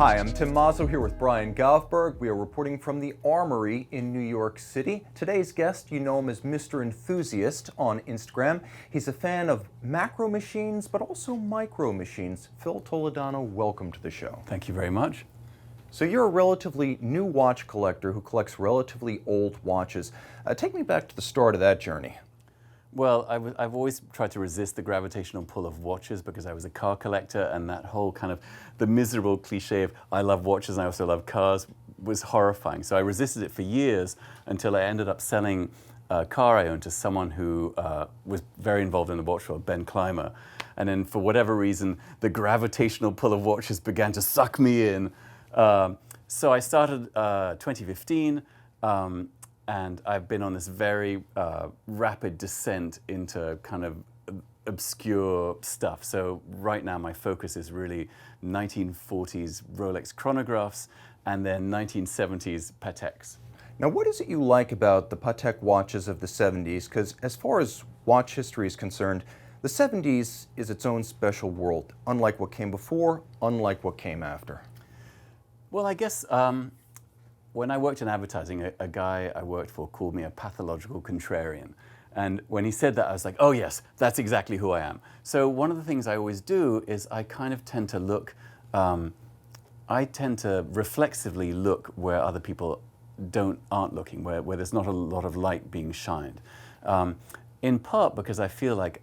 Hi, I'm Tim Mosso here with Brian Govberg. We are reporting from the Armoury in New York City. Today's guest, you know him as Mr. Enthusiast on Instagram. He's a fan of macro machines, but also micro machines. Phil Toledano, welcome to the show. Thank you very much. So you're a relatively new watch collector who collects relatively old watches. Take me back to the start of that journey. Well, I've always tried to resist the gravitational pull of watches because I was a car collector, and that whole kind of the miserable cliche of I love watches and I also love cars was horrifying. So I resisted it for years until I ended up selling a car I owned to someone who was very involved in the watch world, Ben Clymer. And then for whatever reason, the gravitational pull of watches began to suck me in. So I started 2015. And I've been on this very rapid descent into kind of obscure stuff. So right now my focus is really 1940s Rolex chronographs and then 1970s Pateks. Now, what is it you like about the Patek watches of the 70s? Because as far as watch history is concerned, the 70s is its own special world, unlike what came before, unlike what came after. Well, I guess when I worked in advertising, a guy I worked for called me a pathological contrarian. And when he said that, I was like, oh yes, that's exactly who I am. So one of the things I always do is I kind of tend to look, I tend to reflexively look where other people aren't looking, where there's not a lot of light being shined. In part because I feel like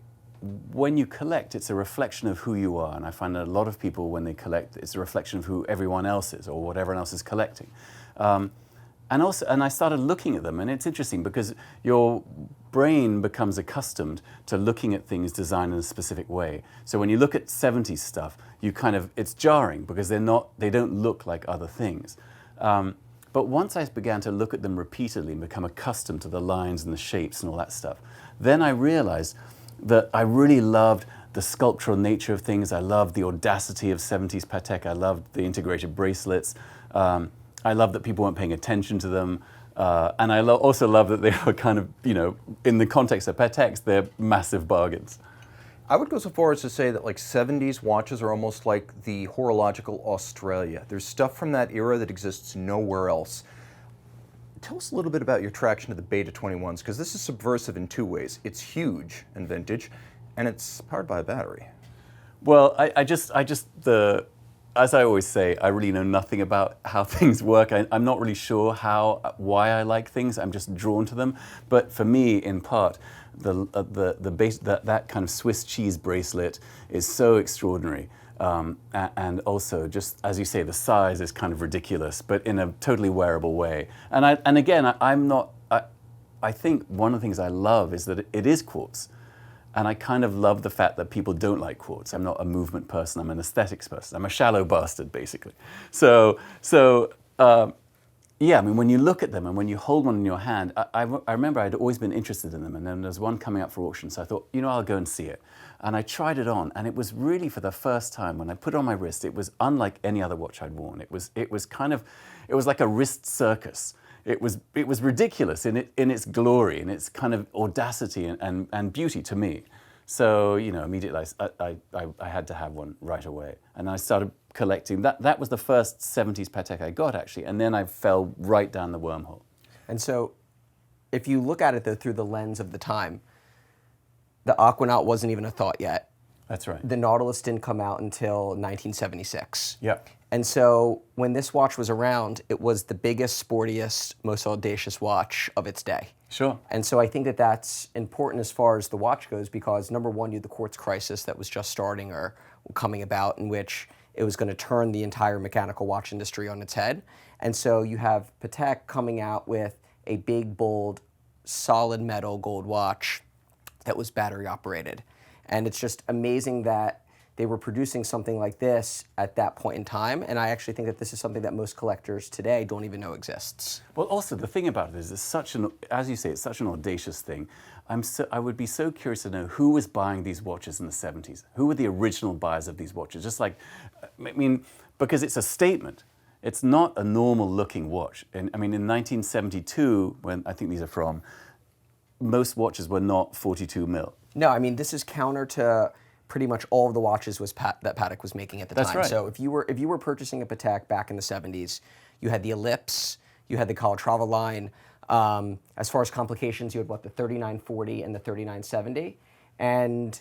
when you collect, it's a reflection of who you are. And I find that a lot of people, when they collect, it's a reflection of who everyone else is or what everyone else is collecting. And I started looking at them, and it's interesting because your brain becomes accustomed to looking at things designed in a specific way. So when you look at 70s stuff, it's jarring because they don't look like other things. But once I began to look at them repeatedly and become accustomed to the lines and the shapes and all that stuff, then I realized that I really loved the sculptural nature of things. I loved the audacity of 70s Patek. I loved the integrated bracelets. I love that people weren't paying attention to them. And I also love that they were kind of, in the context of Pateks, they're massive bargains. I would go so far as to say that 70s watches are almost like the horological Australia. There's stuff from that era that exists nowhere else. Tell us a little bit about your traction to the Beta 21s, because this is subversive in two ways. It's huge and vintage, and it's powered by a battery. Well, as I always say, I really know nothing about how things work. I'm not really sure why I like things. I'm just drawn to them. But for me, in part, that kind of Swiss cheese bracelet is so extraordinary. And also, just as you say, the size is kind of ridiculous, but in a totally wearable way. And again, I think one of the things I love is that it is quartz. And I kind of love the fact that people don't like quartz. I'm not a movement person, I'm an aesthetics person. I'm a shallow bastard, basically. So yeah, I mean, when you look at them and when you hold one in your hand, I remember I'd always been interested in them, and then there's one coming up for auction, so I thought, I'll go and see it. And I tried it on, and it was really, for the first time, when I put it on my wrist, it was unlike any other watch I'd worn. It was like a wrist circus. It was ridiculous in its glory, in its kind of audacity and beauty to me. So immediately I had to have one right away, and I started collecting. That was the first 70s Patek I got, actually, and then I fell right down the wormhole. And so, if you look at it though through the lens of the time, the Aquanaut wasn't even a thought yet. That's right. The Nautilus didn't come out until 1976. Yeah. And so when this watch was around, it was the biggest, sportiest, most audacious watch of its day. Sure. And so I think that that's important as far as the watch goes because, number one, you had the quartz crisis that was just starting or coming about, in which it was going to turn the entire mechanical watch industry on its head. And so you have Patek coming out with a big, bold, solid metal gold watch that was battery operated. And it's just amazing that they were producing something like this at that point in time, and I actually think that this is something that most collectors today don't even know exists. Well, also the thing about it is, as you say, it's such an audacious thing. I would be so curious to know who was buying these watches in the 70s. Who were the original buyers of these watches? Because it's a statement. It's not a normal looking watch. And in 1972, when I think these are from, most watches were not 42 mil. No, this is counter to pretty much all of the watches that Patek was making at the That's time. right. So if you were purchasing a Patek back in the 70s, you had the Ellipse, you had the Calatrava line. As far as complications, you had the 3940 and the 3970, and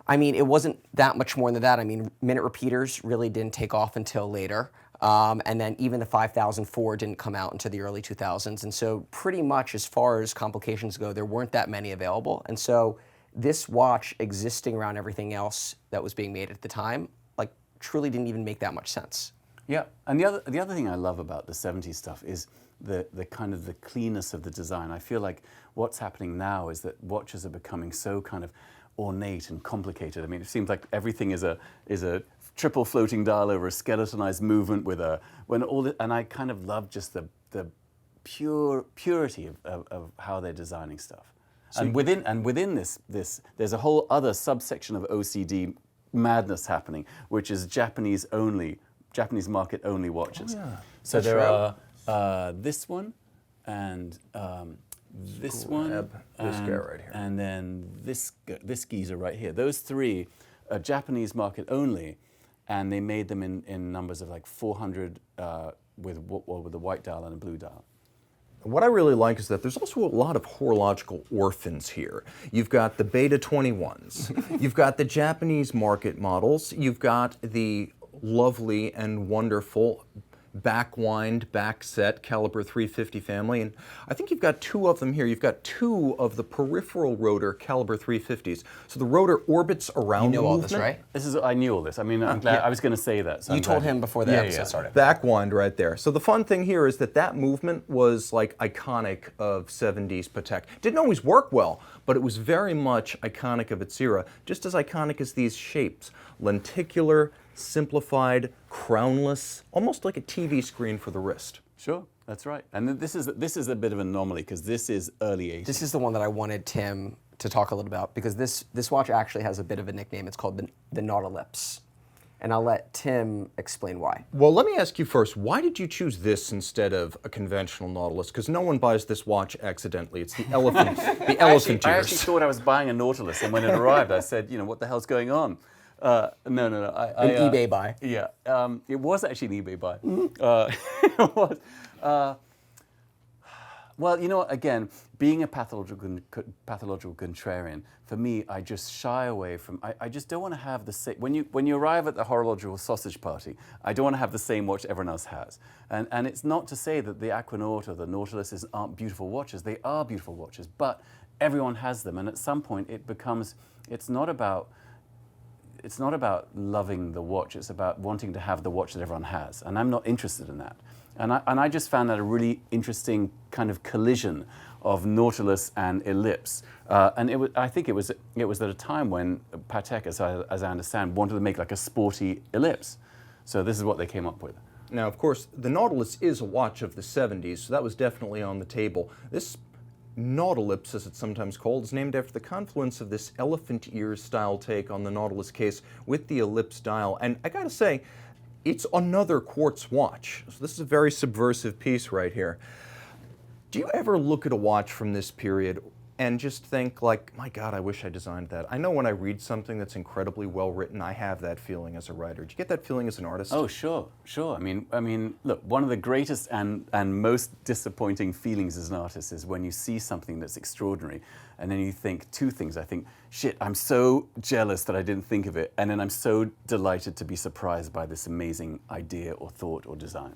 I mean, it wasn't that much more than that. I mean, minute repeaters really didn't take off until later. And then even the 5004 didn't come out until the early 2000s. And so pretty much as far as complications go, there weren't that many available. And so this watch existing around everything else that was being made at the time, like truly didn't even make that much sense. Yeah, and the other thing I love about the 70s stuff is the kind of the cleanness of the design. I feel like what's happening now is that watches are becoming so kind of ornate and complicated. I mean, it seems like everything is a triple floating dial over a skeletonized movement with and I kind of love just the purity of how they're designing stuff. So and within this there's a whole other subsection of OCD madness happening, which is Japanese market only watches. Oh, yeah. So there are this one and this one, this guy right here, and then this geezer right here. Those three are Japanese market only, and they made them in numbers of like 400 with a white dial and a blue dial. What I really like is that there's also a lot of horological orphans here. You've got the Beta 21s, you've got the Japanese market models, you've got the lovely and wonderful backwind, backset caliber 350 family, and I think you've got two of them here. You've got two of the peripheral rotor caliber 350s. So the rotor orbits around You know all this, right? I knew all this. I mean, I'm glad. Yeah. I was going to say that. So You told him before the episode started. Backwind right there. So the fun thing here is that movement was like iconic of 70s Patek. Didn't always work well, but it was very much iconic of its era, just as iconic as these shapes. Lenticular, simplified, crownless, almost like a TV screen for the wrist. Sure, that's right. And this is a bit of an anomaly because this is early 80s. This is the one that I wanted Tim to talk a little about because this watch actually has a bit of a nickname. It's called the Nautilus. And I'll let Tim explain why. Well, let me ask you first, why did you choose this instead of a conventional Nautilus? Because no one buys this watch accidentally. It's the elephant, the elephant I ears. actually thought I was buying a Nautilus, and when it arrived, I said, what the hell's going on? No. An eBay buy. Yeah, it was actually an eBay buy. It was. Well, again, being a pathological contrarian, for me, I just shy away from. I just don't want to have the same. When you arrive at the horological sausage party, I don't want to have the same watch everyone else has. And it's not to say that the Aquanaut or the Nautiluses aren't beautiful watches. They are beautiful watches, but everyone has them, and at some point, it becomes. It's not about loving the watch, it's about wanting to have the watch that everyone has. And I'm not interested in that. And I just found that a really interesting kind of collision of Nautilus and Ellipse. And I think it was at a time when Patek, as I understand, wanted to make like a sporty Ellipse. So this is what they came up with. Now, of course, the Nautilus is a watch of the 70s, so that was definitely on the table. This Nautilus, as it's sometimes called, is named after the confluence of this elephant ear style take on the Nautilus case with the Ellipse dial. And I gotta say, it's another quartz watch. So this is a very subversive piece right here. Do you ever look at a watch from this period and just think like, my God, I wish I designed that? I know when I read something that's incredibly well written, I have that feeling as a writer. Do you get that feeling as an artist? Oh, sure. I mean, look, one of the greatest and most disappointing feelings as an artist is when you see something that's extraordinary, and then you think two things. I think, shit, I'm so jealous that I didn't think of it, and then I'm so delighted to be surprised by this amazing idea or thought or design.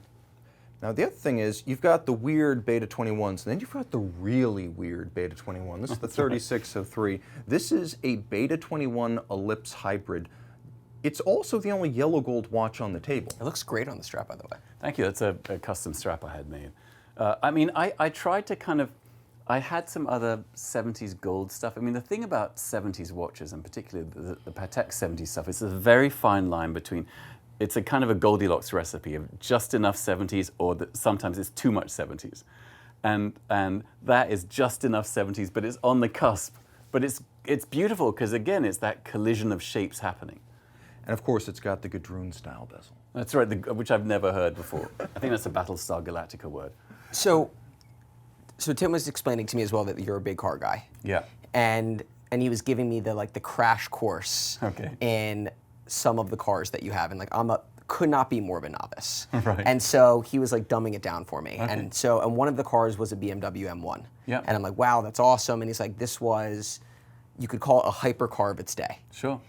Now, the other thing is, you've got the weird Beta 21s, and then you've got the really weird Beta 21. This is the 3603. This is a Beta 21 Ellipse hybrid. It's also the only yellow gold watch on the table. It looks great on the strap, by the way. Thank you. That's a custom strap I had made. I mean, I tried to kind of, I had some other 70s gold stuff. I mean, the thing about 70s watches, and particularly the Patek 70s stuff, is a very fine line between, it's a kind of a Goldilocks recipe of just enough 70s, or sometimes it's too much 70s. And that is just enough 70s, but it's on the cusp. But it's beautiful because, again, it's that collision of shapes happening. And of course, it's got the Gadroon style bezel. That's right, which I've never heard before. I think that's a Battlestar Galactica word. So Tim was explaining to me as well that you're a big car guy. Yeah. And and he was giving me the crash course in some of the cars that you have, and could not be more of a novice. Right. And so he was dumbing it down for me. Okay. And one of the cars was a BMW M1. Yeah. And I'm like, wow, that's awesome. And he's like, this was, you could call it a hypercar of its day. Sure.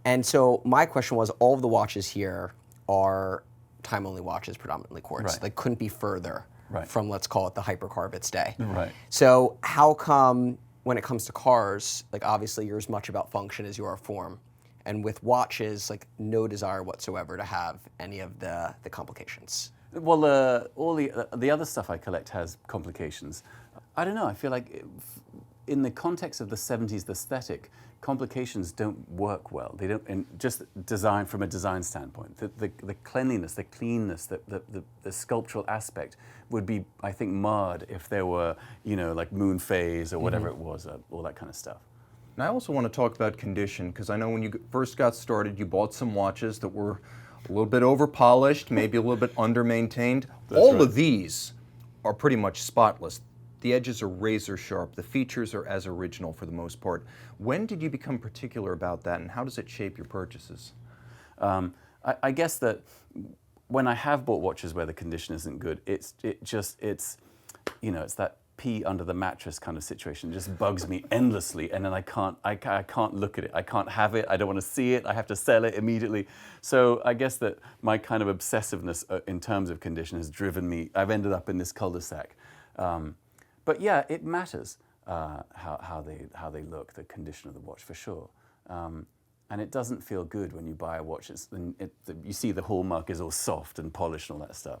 And so my question was, all of the watches here are time-only watches, predominantly quartz. Right. They couldn't be further from, let's call it, the hypercar of its day. Right. So how come when it comes to cars, obviously you're as much about function as you are form, and with watches, no desire whatsoever to have any of the complications? Well, all the other stuff I collect has complications. I don't know, I feel like in the context of the 70s aesthetic, complications don't work well. They don't, and just design from a design standpoint. The cleanliness, the cleanness, the sculptural aspect would be, I think, marred if there were, moon phase or whatever it was, all that kind of stuff. And I also want to talk about condition, because I know when you first got started, you bought some watches that were a little bit over-polished, maybe a little bit under-maintained. All of these are pretty much spotless. The edges are razor sharp. The features are as original for the most part. When did you become particular about that, and how does it shape your purchases? I guess that when I have bought watches where the condition isn't good, it's that pee under the mattress kind of situation. It just bugs me endlessly, and then I can't look at it. I can't have it. I don't want to see it. I have to sell it immediately. So I guess that my kind of obsessiveness in terms of condition has driven me. I've ended up in this cul-de-sac. But yeah, it matters how they look, the condition of the watch, for sure. And it doesn't feel good when you buy a watch. You see the hallmark is all soft and polished and all that stuff.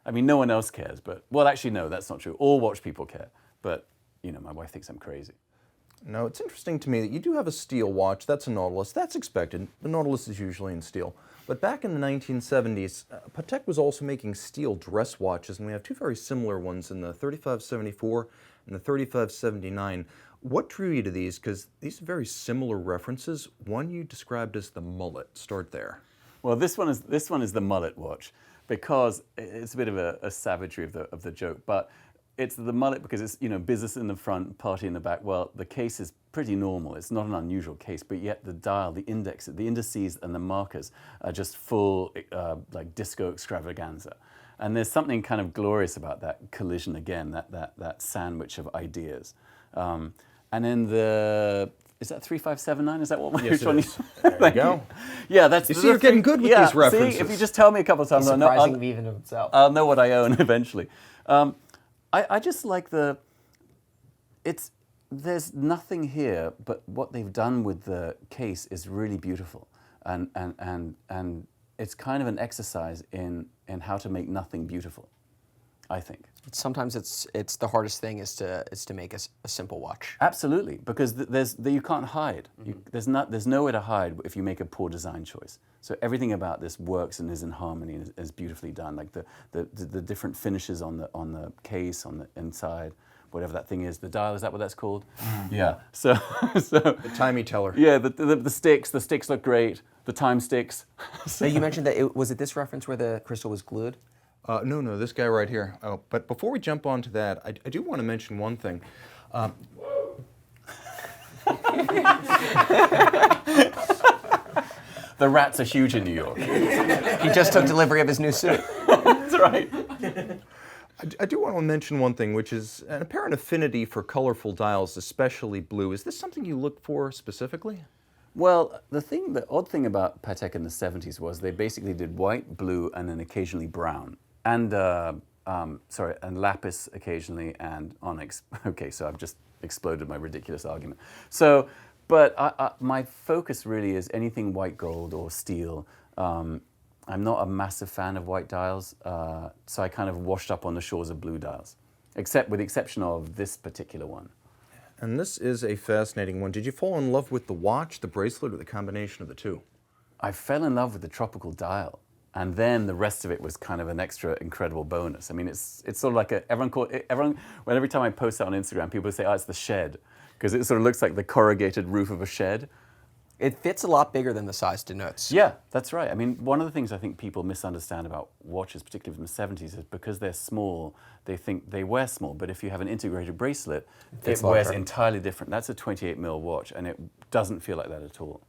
I mean, no one else cares, but, well, actually, no, that's not true. All watch people care, but, my wife thinks I'm crazy. No, it's interesting to me that you do have a steel watch. That's a Nautilus. That's expected. The Nautilus is usually in steel. But back in the 1970s, Patek was also making steel dress watches, and we have two very similar ones in the 3574 and the 3579. What drew you to these? Because these are very similar references. One you described as the mullet. Start there. Well, this one is the mullet watch, because it's a bit of a savagery of the joke, but it's the mullet because it's business in the front, party in the back. Well, the case is pretty normal. It's not an unusual case, but yet the dial, the indices and the markers are just full like disco extravaganza. And there's something kind of glorious about that collision again, that sandwich of ideas. And then is that 3579? Is that what? Yes, which one? It is. There you go. Yeah, that's. You see, you're getting good with these references. See, if you just tell me a couple of times, He's surprising me even of himself. I'll know what I own eventually. I just like there's nothing here, but what they've done with the case is really beautiful, and it's kind of an exercise in how to make nothing beautiful, I think. Sometimes it's the hardest thing is to make a simple watch. Absolutely, because you can't hide. There's nowhere to hide if you make a poor design choice. So everything about this works and is in harmony and is beautifully done. Like the different finishes on the case, on the inside, whatever that thing is. The dial, is that what that's called? Yeah. So The timey teller. yeah, the sticks look great. The time sticks. Now, you mentioned that was it this reference where the crystal was glued? No, this guy right here. Oh, but before we jump onto that, I do want to mention one thing. The rats are huge in New York. He just took delivery of his new suit. That's right. I do want to mention one thing, which is an apparent affinity for colorful dials, especially blue. Is this something you look for specifically? Well, the odd thing about Patek in the 70s was they basically did white, blue, and then occasionally brown. And, and lapis occasionally, and onyx. Okay, so I've just exploded my ridiculous argument. So, but my focus really is anything white gold or steel. I'm not a massive fan of white dials, so I kind of washed up on the shores of blue dials, with the exception of this particular one. And this is a fascinating one. Did you fall in love with the watch, the bracelet, or the combination of the two? I fell in love with the tropical dial. And then the rest of it was kind of an extra incredible bonus. I mean, it's sort of like every time I post that on Instagram, people say, oh, it's the shed, because it sort of looks like the corrugated roof of a shed. It fits a lot bigger than the size denotes. Yeah, that's right. I mean, one of the things I think people misunderstand about watches, particularly from the 70s, is because they're small, they think they wear small. But if you have an integrated bracelet, it wears entirely different. That's a 28 mil watch, and it doesn't feel like that at all.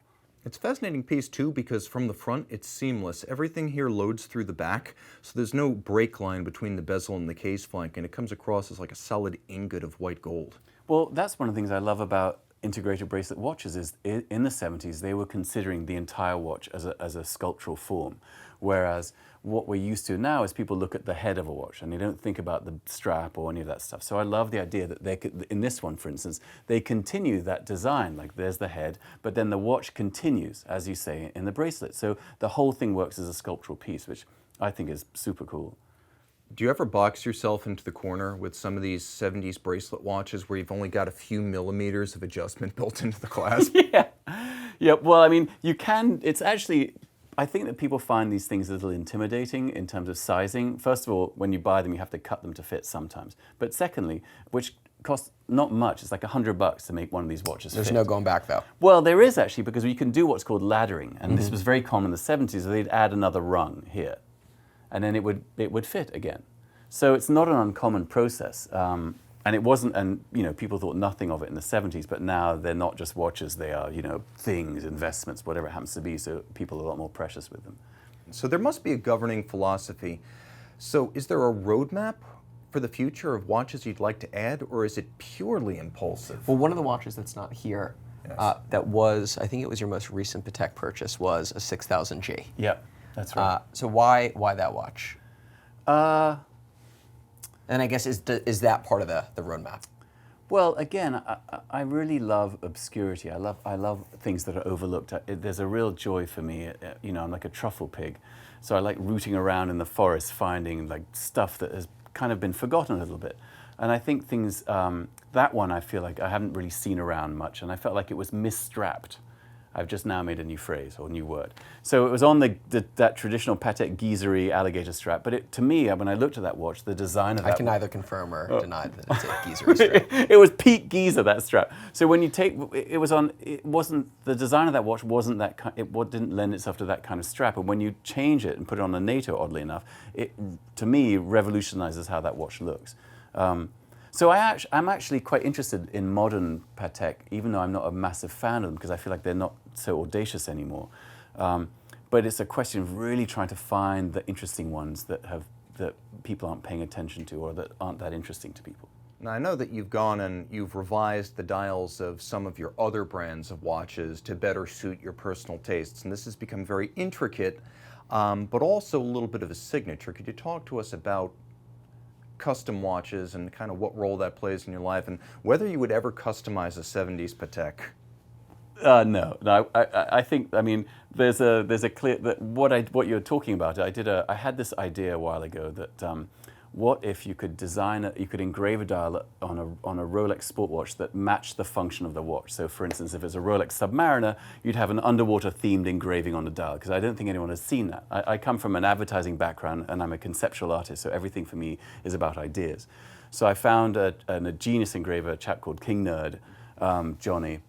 It's a fascinating piece too because from the front it's seamless. Everything here loads through the back, so there's no break line between the bezel and the case flank, and it comes across as like a solid ingot of white gold. Well, that's one of the things I love about integrated bracelet watches is in the 70s they were considering the entire watch as a sculptural form, whereas what we're used to now is people look at the head of a watch and they don't think about the strap or any of that stuff. So I love the idea that they could, in this one for instance, they continue that design, like there's the head, but then the watch continues, as you say, in the bracelet. So the whole thing works as a sculptural piece, which I think is super cool. Do you ever box yourself into the corner with some of these 70s bracelet watches where you've only got a few millimeters of adjustment built into the clasp? Yeah, well, I mean, you can, it's actually, I think that people find these things a little intimidating in terms of sizing. First of all, when you buy them, you have to cut them to fit sometimes. But secondly, which costs not much, it's like $100 to make one of these watches There's fit. no going back though. Well, there is actually, because you can do what's called laddering, and this was very common in the 70s, they'd add another rung here, and then it would fit again. So it's not an uncommon process. And it wasn't, and you know, people thought nothing of it in the 70s, but now they're not just watches, they are, you know, things, investments, whatever it happens to be, so people are a lot more precious with them. So there must be a governing philosophy. So is there a roadmap for the future of watches you'd like to add, or is it purely impulsive? Well, one of the watches that's not here, that was, I think it was your most recent Patek purchase, was a 6000G. Yeah, that's right. So why that watch? And I guess is that part of the roadmap? Well, again, I really love obscurity. I love things that are overlooked. There's a real joy for me. You know, I'm like a truffle pig, so I like rooting around in the forest, finding like stuff that has kind of been forgotten a little bit. And I think things that one I feel like I haven't really seen around much, and I felt like it was misstrapped. I've just now made a new phrase or new word. So it was on that traditional Patek Geysery alligator strap, but to me, when I looked at that watch, the design of that I can neither confirm or deny that it's a Geysery strap. It was peak Giza, that strap. So when you take, the design of that watch wasn't that kind, didn't lend itself to that kind of strap. And when you change it and put it on a NATO, oddly enough, it, to me, revolutionizes how that watch looks. So I'm actually quite interested in modern Patek, even though I'm not a massive fan of them, because I feel like they're not so audacious anymore. But it's a question of really trying to find the interesting ones that people aren't paying attention to or that aren't that interesting to people. Now, I know that you've gone and you've revised the dials of some of your other brands of watches to better suit your personal tastes, and this has become very intricate, but also a little bit of a signature. Could you talk to us about custom watches and kind of what role that plays in your life, and whether you would ever customize a 70s Patek? No. I think, I mean, there's a clear that what you're talking about. I had this idea a while ago that what if you could you could engrave a dial on a Rolex sport watch that matched the function of the watch. So, for instance, if it's a Rolex Submariner, you'd have an underwater themed engraving on the dial, because I don't think anyone has seen that. I come from an advertising background and I'm a conceptual artist, so everything for me is about ideas. So I found a genius engraver, a chap called King Nerd, Johnny,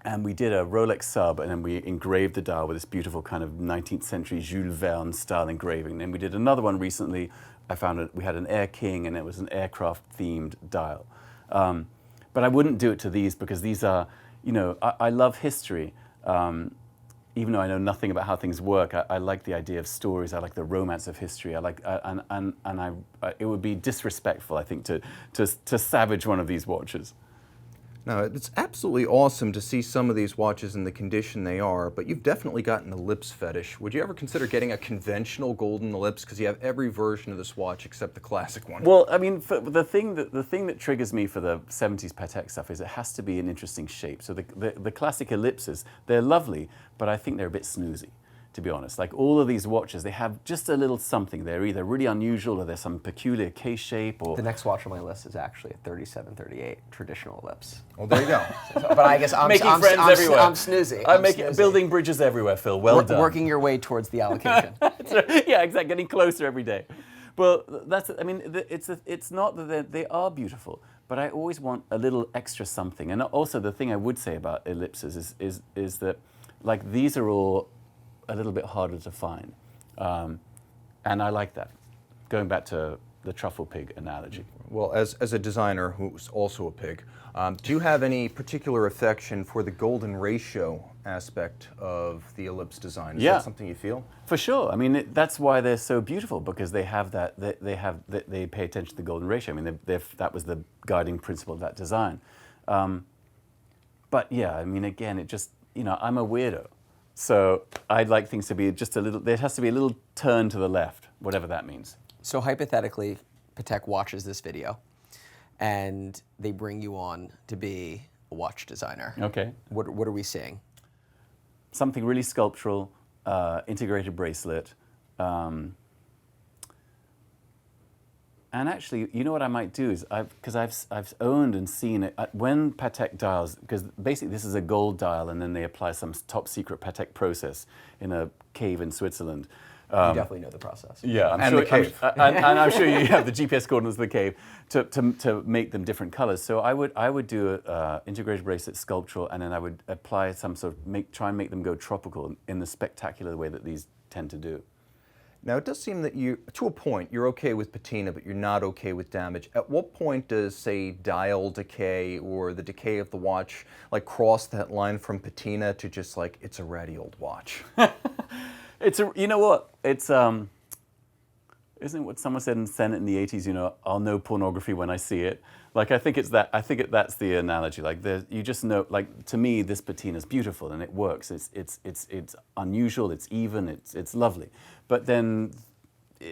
and we did a Rolex sub, and then we engraved the dial with this beautiful kind of 19th century Jules Verne style engraving. And then we did another one recently. We had an Air King, and it was an aircraft themed dial. But I wouldn't do it to these, because these are, you know, I love history. Even though I know nothing about how things work, I like the idea of stories. I like the romance of history. I like, it would be disrespectful, I think, to savage one of these watches. Now, it's absolutely awesome to see some of these watches in the condition they are, but you've definitely gotten a ellipse fetish. Would you ever consider getting a conventional golden ellipse, because you have every version of this watch except the classic one? Well, I mean, the thing that triggers me for the 70s Patek stuff is it has to be an interesting shape. So the classic ellipses, they're lovely, but I think they're a bit snoozy, to be honest. Like all of these watches, they have just a little something. They're either really unusual or there's some peculiar case shape. Or The next watch on my list is actually a 3738 traditional ellipse. Well, there you go. But I guess I'm everywhere. I'm snoozy. I'm building bridges everywhere, Phil. Well done. Working your way towards the allocation. Yeah, exactly. Getting closer every day. Well, I mean, it's not that they are beautiful, but I always want a little extra something. And also, the thing I would say about ellipses is that Like these are all a little bit harder to find. And I like that. Going back to the truffle pig analogy. Well, as a designer who's also a pig, do you have any particular affection for the golden ratio aspect of the ellipse design? Is that something you feel? For sure. I mean, that's why they're so beautiful, because they have that. They pay attention to the golden ratio. I mean, that was the guiding principle of that design. But yeah, I mean, again, it just, I'm a weirdo, so I'd like things to be just a little. There has to be a little turn to the left, whatever that means. So hypothetically, Patek watches this video, and they bring you on to be a watch designer. Okay. What are we seeing? Something really sculptural, integrated bracelet. And actually, you know what I might do is, because I've owned and seen it, when Patek dials, because basically this is a gold dial and then they apply some top secret Patek process in a cave in Switzerland. You definitely know the process. Yeah, And the cave. and I'm sure you have the GPS coordinates of the cave to make them different colors. So I would do a integrated bracelet sculptural, and then I would apply some sort of try and make them go tropical in the spectacular way that these tend to do. Now, it does seem that to a point, you're okay with patina, but you're not okay with damage. At what point does, say, dial decay or the decay of the watch, like, cross that line from patina to just like, it's a ratty old watch? You know what? It's isn't it what someone said in Senate in the 80s? I'll know pornography when I see it. Like, I think it's that. I think that's the analogy. Like, you just know. Like, to me, this patina is beautiful and it works. It's unusual. It's even. It's lovely. But then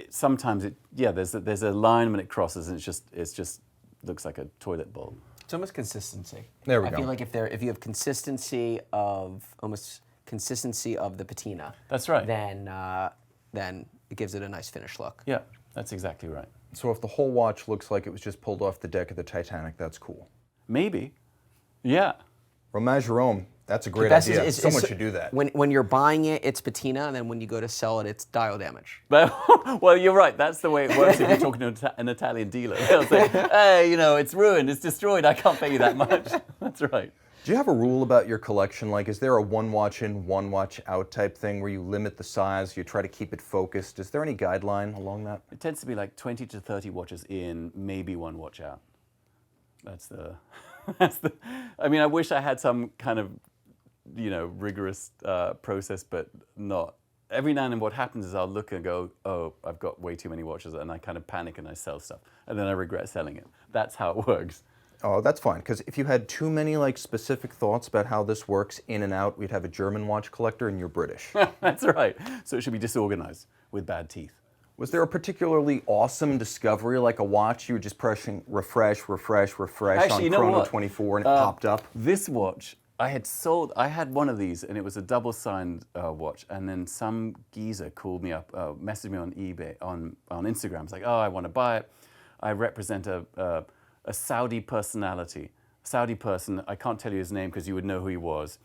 sometimes there's a line when it crosses, and it's just looks like a toilet bowl. It's almost consistency. There we I go. feel like if you have consistency of the patina. That's right. Then it gives it a nice finished look. Yeah, that's exactly right. So if the whole watch looks like it was just pulled off the deck of the Titanic, that's cool. Maybe. Yeah. Romage Rome, that's a great Best idea. is- Someone is- should do that. When you're buying it, it's patina, and then when you go to sell it, it's dial damage. Well, you're right. That's the way it works if you're talking to an Italian dealer. They'll say, hey, it's ruined, it's destroyed, I can't pay you that much. That's right. Do you have a rule about your collection? Like, is there a one watch in, one watch out type thing where you limit the size, you try to keep it focused? Is there any guideline along that? It tends to be like 20 to 30 watches in, maybe one watch out. That's the, I mean, I wish I had some kind of, rigorous process, but not. Every now and then what happens is I'll look and go, oh, I've got way too many watches, and I kind of panic and I sell stuff. And then I regret selling it. That's how it works. Oh, that's fine, because if you had too many specific thoughts about how this works in and out, we'd have a German watch collector and you're British. That's right. So it should be disorganized with bad teeth. Was there a particularly awesome discovery, like a watch you were just pressing refresh Actually, on you know Chrono what? 24 and it popped up? This watch, I had one of these, and it was a double-signed watch, and then some geezer called me up, messaged me on eBay, on Instagram. It's like, oh, I want to buy it. I represent a Saudi personality, Saudi person. I can't tell you his name because you would know who he was.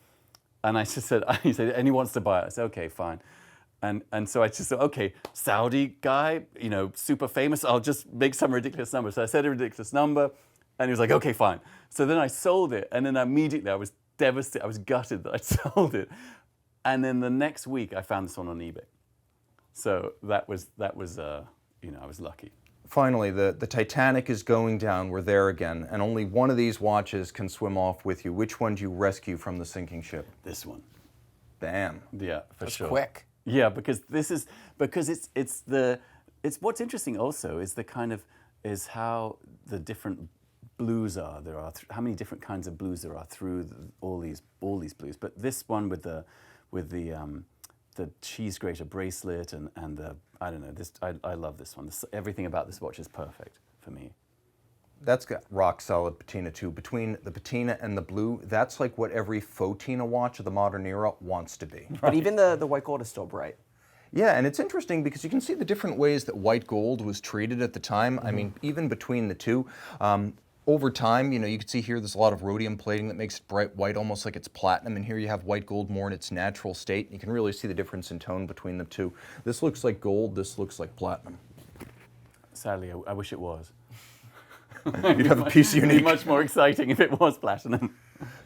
And I just said, and he wants to buy it. I said, okay, fine. And so I just said, okay, Saudi guy, super famous. I'll just make some ridiculous number. So I said a ridiculous number, and he was like, okay, fine. So then I sold it, and then immediately I was devastated. I was gutted that I sold it. And then the next week I found this one on eBay. So that was I was lucky. Finally, the Titanic is going down. We're there again, and only one of these watches can swim off with you. Which one do you rescue from the sinking ship? This one. Bam. Yeah, for sure. Quick. Yeah, because it's what's interesting also is how the different blues are. There are how many different kinds of blues there are through all these blues. But this one with the cheese grater bracelet and the I don't know, I love this one. Everything about this watch is perfect for me. That's got rock solid patina too. Between the patina and the blue, that's like what every faux-tina watch of the modern era wants to be. But even the white gold is still bright. Yeah, and it's interesting because you can see the different ways that white gold was treated at the time. I mean, even between the two. Over time, you can see here there's a lot of rhodium plating that makes it bright white, almost like it's platinum, and here you have white gold more in its natural state. You can really see the difference in tone between the two. This looks like gold, this looks like platinum. Sadly, I wish it was. You'd have a piece It'd unique. be much more exciting if it was platinum.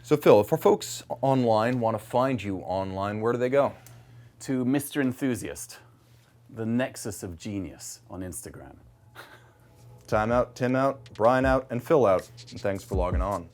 So Phil, if our folks online want to find you online, where do they go? To Mr. Enthusiast, the nexus of genius on Instagram. Time out, Tim out, Brian out, and Phil out. And thanks for logging on.